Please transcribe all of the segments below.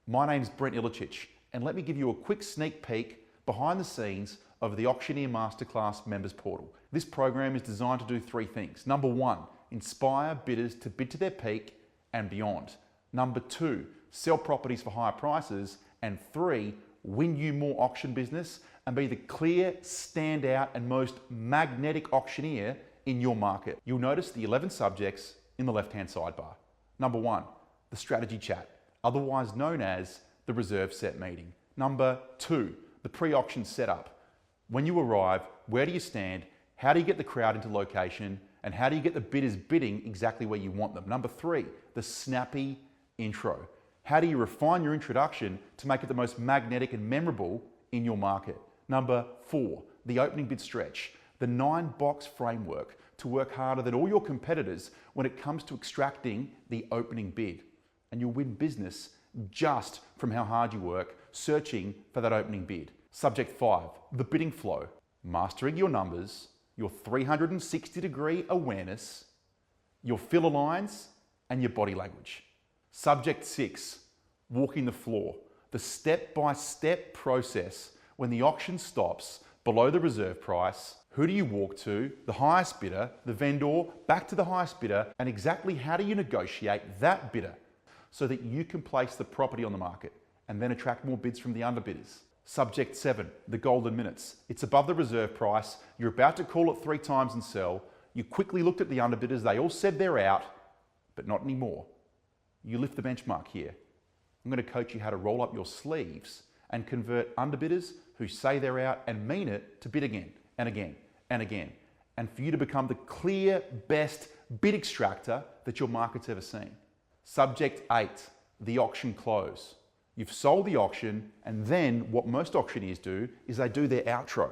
My name's Brent Ilicic, and let me give you a quick sneak peek behind the scenes of the Auctioneer Masterclass members portal. This program is designed to do three things. Number one, inspire bidders to bid to their peak and beyond. Number two, sell properties for higher prices. And three, win you more auction business and be the clear, standout and most magnetic auctioneer in your market. You'll notice the 11 subjects in the left-hand sidebar. Number one, the strategy chat, otherwise known as the reserve set meeting. Number two, the pre-auction setup. When you arrive, where do you stand? How do you get the crowd into location? And how do you get the bidders bidding exactly where you want them? Number three, the snappy intro. How do you refine your introduction to make it the most magnetic and memorable in your market? Number four, the opening bid stretch, the 9-box framework to work harder than all your competitors when it comes to extracting the opening bid. And you'll win business just from how hard you work searching for that opening bid. Subject 5, the bidding flow, mastering your numbers, your 360-degree awareness, your filler lines, and your body language. Subject 6, walking the floor, the step-by-step process when the auction stops below the reserve price. Who do you walk to? The highest bidder, the vendor, back to the highest bidder, and exactly how do you negotiate that bidder so that you can place the property on the market and then attract more bids from the underbidders. Subject 7, the golden minutes. It's above the reserve price. You're about to call it 3 times and sell. You quickly looked at the underbidders. They all said they're out, but not anymore. You lift the benchmark here. I'm going to coach you how to roll up your sleeves and convert underbidders who say they're out and mean it to bid again and again and again. And for you to become the clear best bid extractor that your market's ever seen. Subject 8, the auction close. You've sold the auction, and then what most auctioneers do is they do their outro.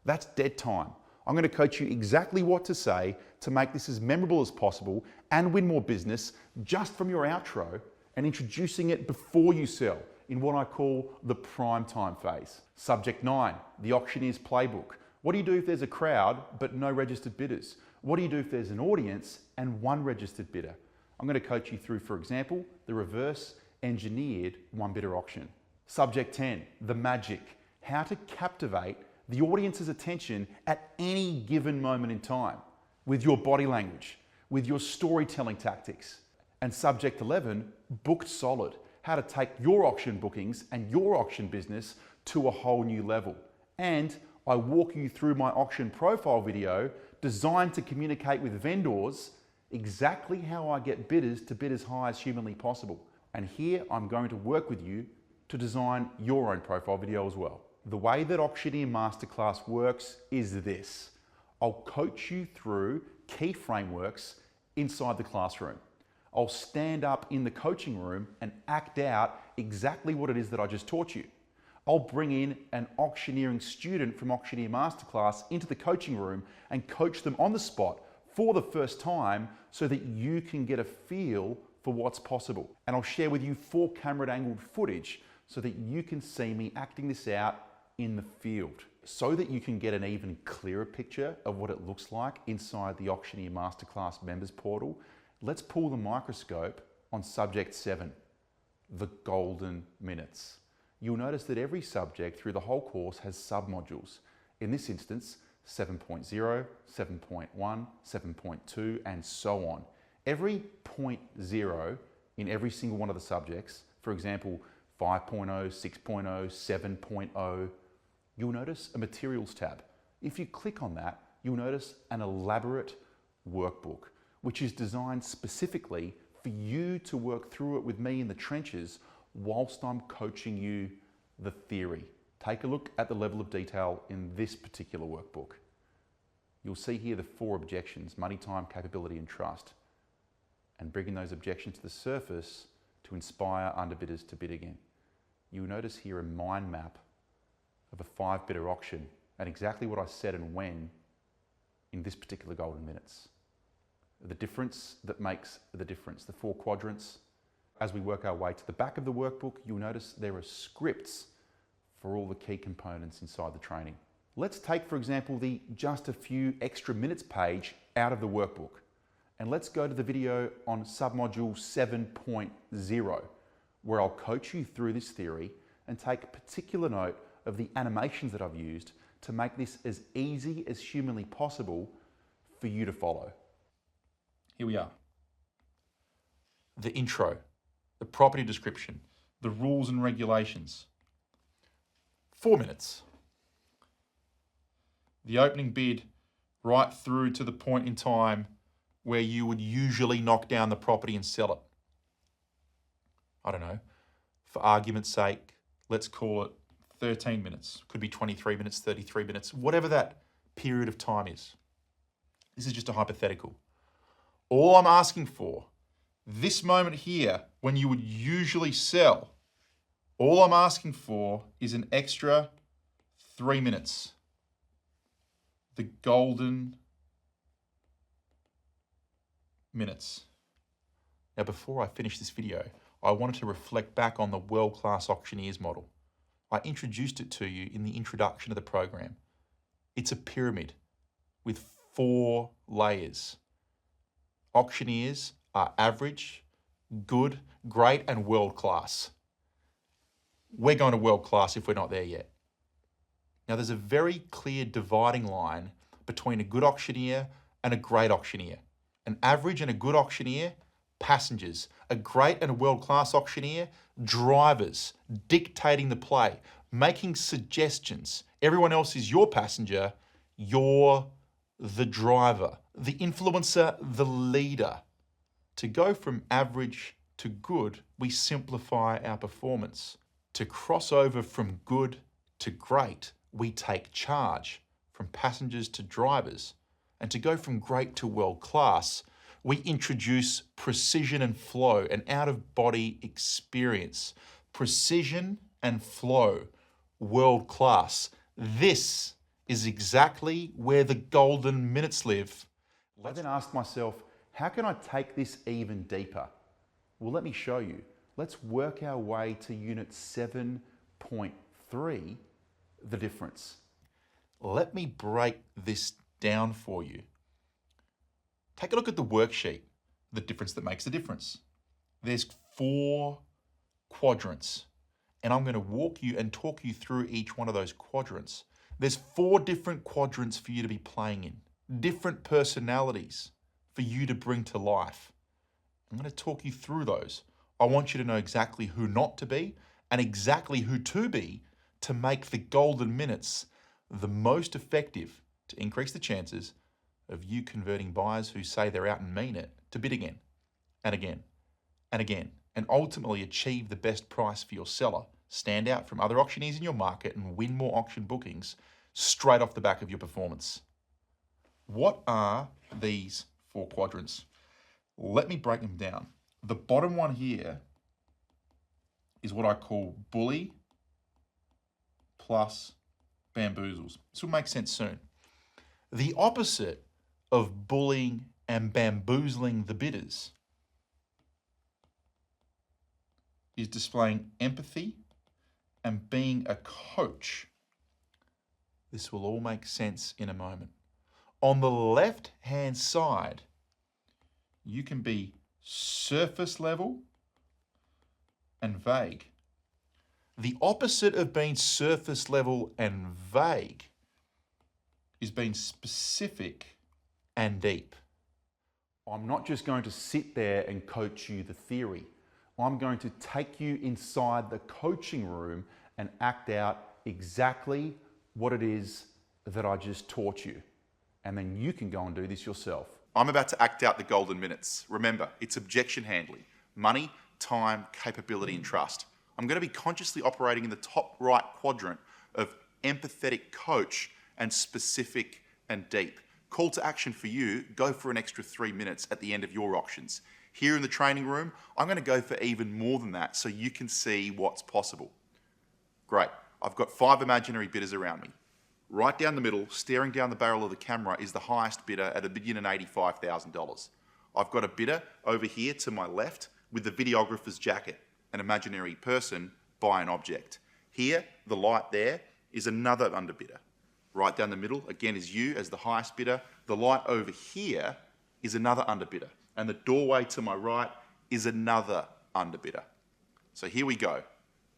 That's dead time. I'm going to coach you exactly what to say to make this as memorable as possible and win more business just from your outro and introducing it before you sell in what I call the prime time phase. Subject 9, the auctioneer's playbook. What do you do if there's a crowd but no registered bidders? What do you do if there's an audience and 1 registered bidder? I'm going to coach you through, for example, the reverse engineered 1-bidder auction. Subject 10, the magic. How to captivate the audience's attention at any given moment in time with your body language, with your storytelling tactics. And subject 11, booked solid. How to take your auction bookings and your auction business to a whole new level. And I walk you through my auction profile video designed to communicate with vendors exactly how I get bidders to bid as high as humanly possible. And here I'm going to work with you to design your own profile video as well. The way that Auctioneer Masterclass works is this. I'll coach you through key frameworks inside the classroom. I'll stand up in the coaching room and act out exactly what it is that I just taught you. I'll bring in an auctioneering student from Auctioneer Masterclass into the coaching room and coach them on the spot for the first time so that you can get a feel for what's possible. And I'll share with you 4 camera angled footage so that you can see me acting this out in the field, so that you can get an even clearer picture of what it looks like inside the Auctioneer Masterclass members portal. Let's pull the microscope on subject 7, the golden minutes. You'll notice that every subject through the whole course has submodules. In this instance, 7.0, 7.1, 7.2, and so on. Every 0.0 in every single one of the subjects, for example, 5.0, 6.0, 7.0, you'll notice a materials tab. If you click on that, you'll notice an elaborate workbook, which is designed specifically for you to work through it with me in the trenches whilst I'm coaching you the theory. Take a look at the level of detail in this particular workbook. You'll see here the 4 objections: money, time, capability, and trust. And bringing those objections to the surface to inspire underbidders to bid again. You'll notice here a mind map of a 5-bidder auction and exactly what I said and when in this particular golden minutes. The difference that makes the difference, the 4 quadrants. As we work our way to the back of the workbook, you'll notice there are scripts for all the key components inside the training. Let's take, for example, the just a few extra minutes page out of the workbook. And let's go to the video on submodule 7.0, where I'll coach you through this theory and take particular note of the animations that I've used to make this as easy as humanly possible for you to follow. Here we are. The intro, the property description, the rules and regulations. 4 minutes. The opening bid right through to the point in time where you would usually knock down the property and sell it. I don't know, for argument's sake, let's call it 13 minutes. Could be 23 minutes, 33 minutes, whatever that period of time is. This is just a hypothetical. All I'm asking for, this moment here, when you would usually sell, all I'm asking for is an extra 3 minutes. The golden minutes. Now, before I finish this video, I wanted to reflect back on the world-class auctioneers model. I introduced it to you in the introduction of the program. It's a pyramid with 4 layers. Auctioneers are average, good, great, and world-class. We're going to world-class if we're not there yet. Now, there's a very clear dividing line between a good auctioneer and a great auctioneer. An average and a good auctioneer, passengers. A great and a world-class auctioneer, drivers, dictating the play, making suggestions. Everyone else is your passenger, you're the driver, the influencer, the leader. To go from average to good, we simplify our performance. To cross over from good to great, we take charge from passengers to drivers. And to go from great to world class, we introduce precision and flow, an out-of-body experience. Precision and flow, world class. This is exactly where the golden minutes live. I then asked myself, how can I take this even deeper? Well, let me show you. Let's work our way to unit 7.3, the difference. Let me break this down for you. Take a look at the worksheet, the difference that makes the difference. There's 4 quadrants, and I'm going to walk you and talk you through each one of those quadrants. There's 4 different quadrants for you to be playing in, different personalities for you to bring to life. I'm going to talk you through those. I want you to know exactly who not to be and exactly who to be to make the golden minutes the most effective to increase the chances of you converting buyers who say they're out and mean it to bid again and again and again, and ultimately achieve the best price for your seller, stand out from other auctioneers in your market, and win more auction bookings straight off the back of your performance. What are these 4 quadrants? Let me break them down. The bottom one here is what I call bully plus bamboozles. This will make sense soon. The opposite of bullying and bamboozling the bidders is displaying empathy and being a coach. This will all make sense in a moment. On the left-hand side, you can be surface level and vague. The opposite of being surface level and vague is being specific and deep. I'm not just going to sit there and coach you the theory. I'm going to take you inside the coaching room and act out exactly what it is that I just taught you. And then you can go and do this yourself. I'm about to act out the golden minutes. Remember, it's objection handling. Money, time, capability, and trust. I'm going to be consciously operating in the top right quadrant of empathetic coach and specific and deep. Call to action for you, go for an extra 3 minutes at the end of your auctions. Here in the training room, I'm going to go for even more than that so you can see what's possible. Great. I've got 5 imaginary bidders around me. Right down the middle, staring down the barrel of the camera, is the highest bidder at $1,085,000. I've got a bidder over here to my left with the videographer's jacket, an imaginary person by an object. Here, the light there, is another underbidder. Right down the middle, again, is you as the highest bidder. The light over here is another underbidder. And the doorway to my right is another underbidder. So here we go.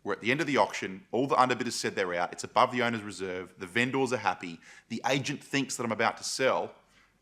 We're at the end of the auction. All the underbidders said they're out. It's above the owner's reserve. The vendors are happy. The agent thinks that I'm about to sell.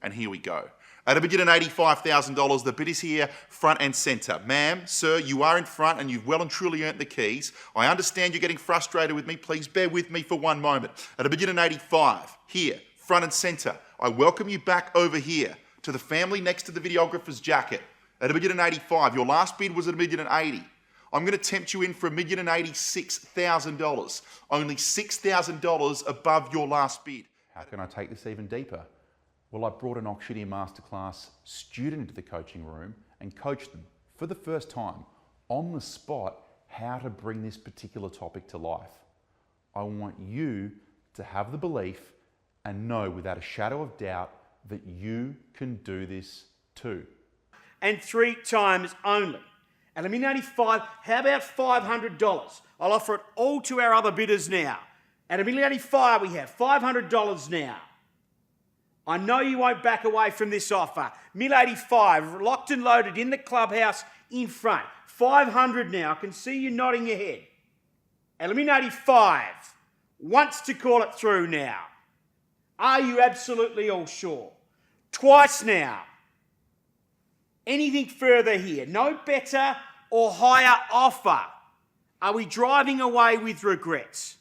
And here we go. At a bid of $85,000, the bid is here, front and centre. Ma'am, sir, you are in front and you've well and truly earned the keys. I understand you're getting frustrated with me. Please bear with me for one moment. At a bid of $85, here, front and centre. I welcome you back over here to the family next to the videographer's jacket. At a bid of $85, your last bid was at $1,080,000. I'm going to tempt you in for $1,086,000. Only $6,000 above your last bid. How can I take this even deeper? Well, I brought an Auctioneer Masterclass student into the coaching room and coached them for the first time on the spot how to bring this particular topic to life. I want you to have the belief and know without a shadow of doubt that you can do this too. And 3 times only. At $1,085,000, how about $500? I'll offer it all to our other bidders now. At $1,085,000, we have $500 now. I know you won't back away from this offer. $1,085,000, locked and loaded in the clubhouse in front. $500 now. I can see you nodding your head. At $1,085,000, wants to call it through now. Are you absolutely all sure? Twice now. Anything further here? No better or higher offer. Are we driving away with regrets?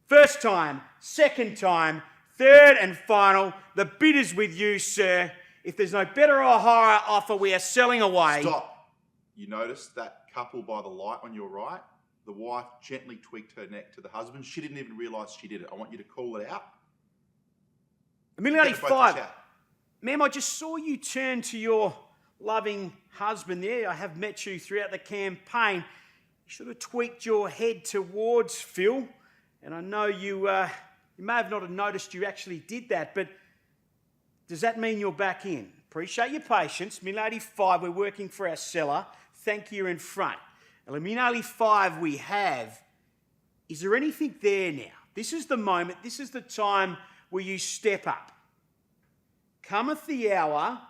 First time, second time, third and final, the bid is with you, sir. If there's no better or higher offer, we are selling away. Stop. You notice that couple by the light on your right? The wife gently tweaked her neck to the husband. She didn't even realise she did it. I want you to call it out. $1,085,000. Ma'am, I just saw you turn to your loving husband there. I have met you throughout the campaign. You should have tweaked your head towards Phil. And I know you may have not noticed you actually did that, but does that mean you're back in? Appreciate your patience. $1,085,000, we're working for our seller. Thank you, you're in front. And $1,085,000 we have. Is there anything there now? This is the moment, this is the time where you step up. Cometh the hour,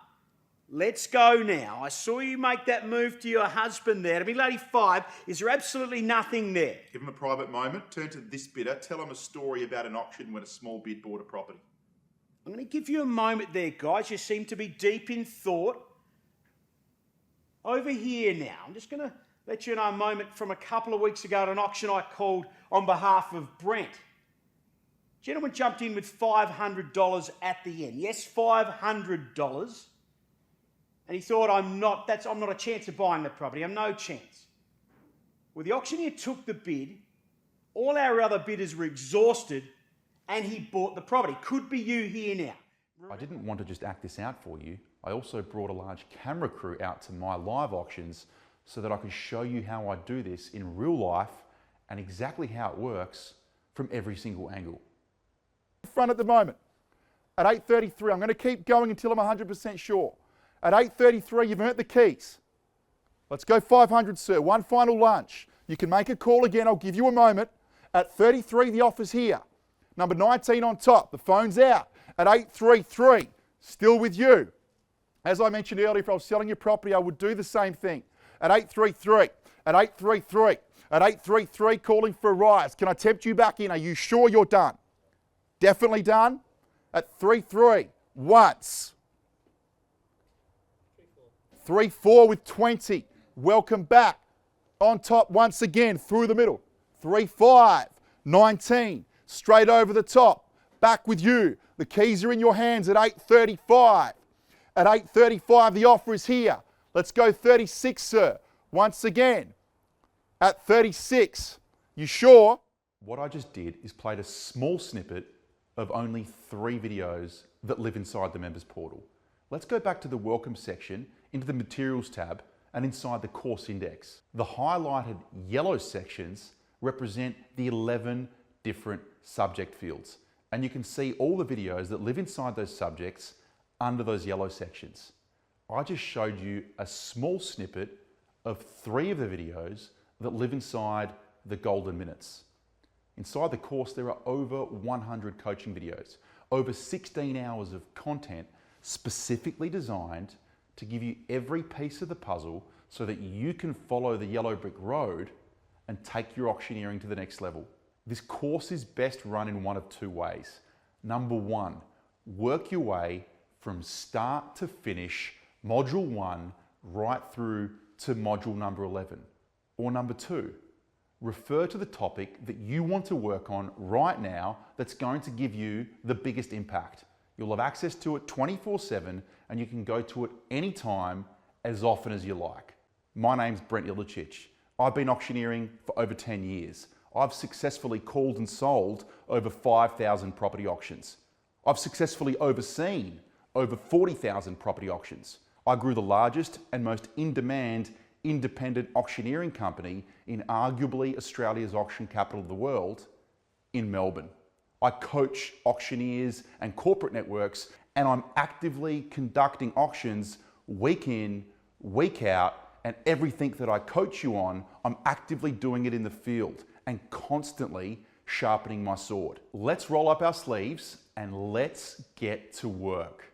let's go now. I saw you make that move to your husband there. At $1,085,000, is there absolutely nothing there? Give him a private moment, turn to this bidder, tell him a story about an auction when a small bid bought a property. I'm going to give you a moment there, guys. You seem to be deep in thought. Over here now, I'm just going to let you know a moment from a couple of weeks ago at an auction I called on behalf of Brent. Gentleman jumped in with $500 at the end. Yes, $500. And he thought, I'm not a chance of buying the property. I'm no chance. Well, the auctioneer took the bid. All our other bidders were exhausted, and he bought the property. Could be you here now. I didn't want to just act this out for you. I also brought a large camera crew out to my live auctions so that I could show you how I do this in real life and exactly how it works from every single angle. Front at the moment. At 8:33, I'm going to keep going until I'm 100% sure. At 8:33, you've earned the keys. Let's go 500, sir. One final lunch. You can make a call again. I'll give you a moment. At 33, the offer's here. Number 19 on top. The phone's out. At 8:33, still with you. As I mentioned earlier, if I was selling your property, I would do the same thing. At 8:33, at 8:33, at 8:33, calling for a rise. Can I tempt you back in? Are you sure you're done? Definitely done? At 3-3, once. 3-4 with 20. Welcome back. On top once again, through the middle. 3-5, 19. Straight over the top. Back with you. The keys are in your hands at 8:35. At 8:35, the offer is here. Let's go 36, sir. Once again. At 36. You sure? What I just did is played a small snippet of only 3 videos that live inside the members portal. Let's go back to the welcome section, into the materials tab, and inside the course index. The highlighted yellow sections represent the 11 different subject fields. And you can see all the videos that live inside those subjects under those yellow sections. I just showed you a small snippet of 3 of the videos that live inside the golden minutes. Inside the course, there are over 100 coaching videos, over 16 hours of content specifically designed to give you every piece of the puzzle so that you can follow the yellow brick road and take your auctioneering to the next level. This course is best run in one of two ways. Number one, work your way from start to finish, module 1, right through to module number 11. Or number 2, refer to the topic that you want to work on right now that's going to give you the biggest impact. You'll have access to it 24/7 and you can go to it anytime, as often as you like. My name's Brent Ilicic. I've been auctioneering for over 10 years. I've successfully called and sold over 5,000 property auctions. I've successfully overseen over 40,000 property auctions. I grew the largest and most in-demand independent auctioneering company in arguably Australia's auction capital of the world, in Melbourne. I coach auctioneers and corporate networks, and I'm actively conducting auctions week in, week out, and everything that I coach you on, I'm actively doing it in the field and constantly sharpening my sword. Let's roll up our sleeves and let's get to work.